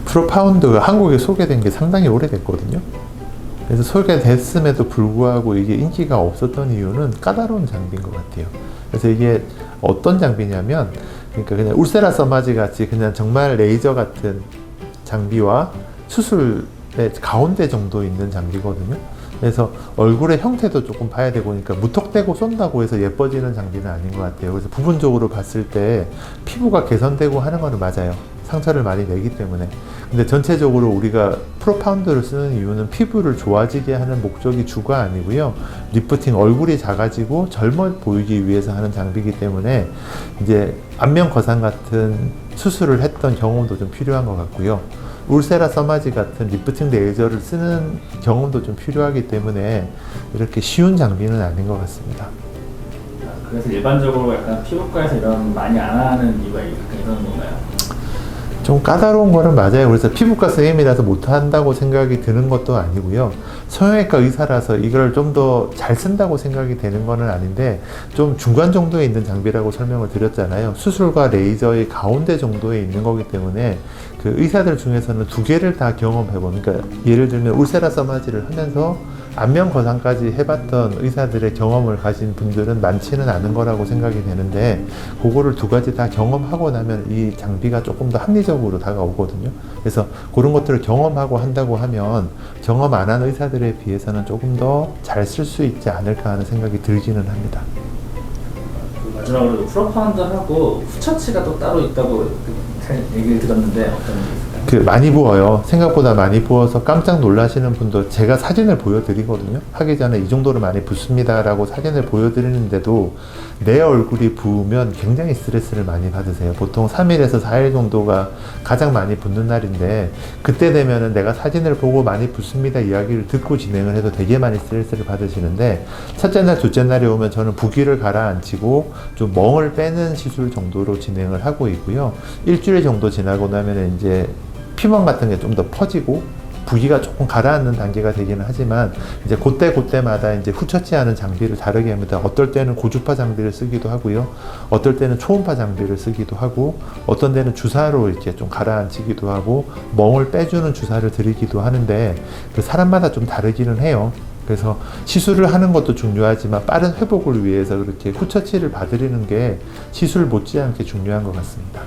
프로파운드가 한국에 소개된 게 상당히 오래됐거든요. 그래서 소개됐음에도 불구하고 이게 인기가 없었던 이유는 까다로운 장비인 것 같아요. 그래서 이게 어떤 장비냐면, 그러니까 그냥 울세라 써마지 같이 그냥 정말 레이저 같은 장비와 수술의 가운데 정도 있는 장비거든요. 그래서 얼굴의 형태도 조금 봐야 되고, 그러니까 무턱대고 쏜다고 해서 예뻐지는 장비는 아닌 것 같아요. 그래서 부분적으로 봤을 때 피부가 개선되고 하는 거는 맞아요. 상처를 많이 내기 때문에. 근데 전체적으로 우리가 프로파운드를 쓰는 이유는 피부를 좋아지게 하는 목적이 주가 아니고요. 리프팅, 얼굴이 작아지고 젊어 보이기 위해서 하는 장비이기 때문에 이제 안면 거상 같은 수술을 했던 경험도 좀 필요한 것 같고요. 울세라 써마지 같은 리프팅 레이저를 쓰는 경험도 좀 필요하기 때문에 이렇게 쉬운 장비는 아닌 것 같습니다. 그래서 일반적으로 약간 피부과에서 이런 많이 안 하는 이유가 약간 이런 건가요? 좀 까다로운 거는 맞아요. 그래서 피부과 선생님이라서 못한다고 생각이 드는 것도 아니고요. 성형외과 의사라서 이걸 좀 더 잘 쓴다고 생각이 되는 거는 아닌데, 좀 중간 정도에 있는 장비라고 설명을 드렸잖아요. 수술과 레이저의 가운데 정도에 있는 거기 때문에 그 의사들 중에서는 두 개를 다 경험해보면, 그러니까 예를 들면 울세라 써마지를 하면서 안면 거상까지 해봤던 의사들의 경험을 가진 분들은 많지는 않은 거라고 생각이 되는데, 그거를 두 가지 다 경험하고 나면 이 장비가 조금 더 합리적으로 다가오거든요. 그래서 그런 것들을 경험하고 한다고 하면 경험 안 한 의사들에 비해서는 조금 더 잘 쓸 수 있지 않을까 하는 생각이 들기는 합니다. 마지막으로 프로파운드하고 후처치가 또 따로 있다고 얘기를 들었는데 어떤 게 있을까요? 많이 부어요. 생각보다 많이 부어서 깜짝 놀라시는 분도, 제가 사진을 보여드리거든요. 하기 전에 이 정도로 많이 붓습니다 라고 사진을 보여드리는데도 내 얼굴이 부으면 굉장히 스트레스를 많이 받으세요. 보통 3일에서 4일 정도가 가장 많이 붓는 날인데, 그때 되면은 내가 사진을 보고 많이 붓습니다 이야기를 듣고 진행을 해도 되게 많이 스트레스를 받으시는데, 첫째 날, 둘째 날이 오면 저는 부기를 가라앉히고 좀 멍을 빼는 시술 정도로 진행을 하고 있고요. 일주일 정도 지나고 나면 이제 피멍 같은 게 좀 더 퍼지고 부기가 조금 가라앉는 단계가 되기는 하지만, 이제 그때마다 이제 후처치하는 장비를 다르게 합니다. 어떨 때는 고주파 장비를 쓰기도 하고요. 어떨 때는 초음파 장비를 쓰기도 하고, 어떤 때는 주사로 이렇게 좀 가라앉히기도 하고, 멍을 빼주는 주사를 드리기도 하는데, 그 사람마다 좀 다르기는 해요. 그래서 시술을 하는 것도 중요하지만 빠른 회복을 위해서 그렇게 후처치를 봐드리는 게 시술 못지않게 중요한 것 같습니다.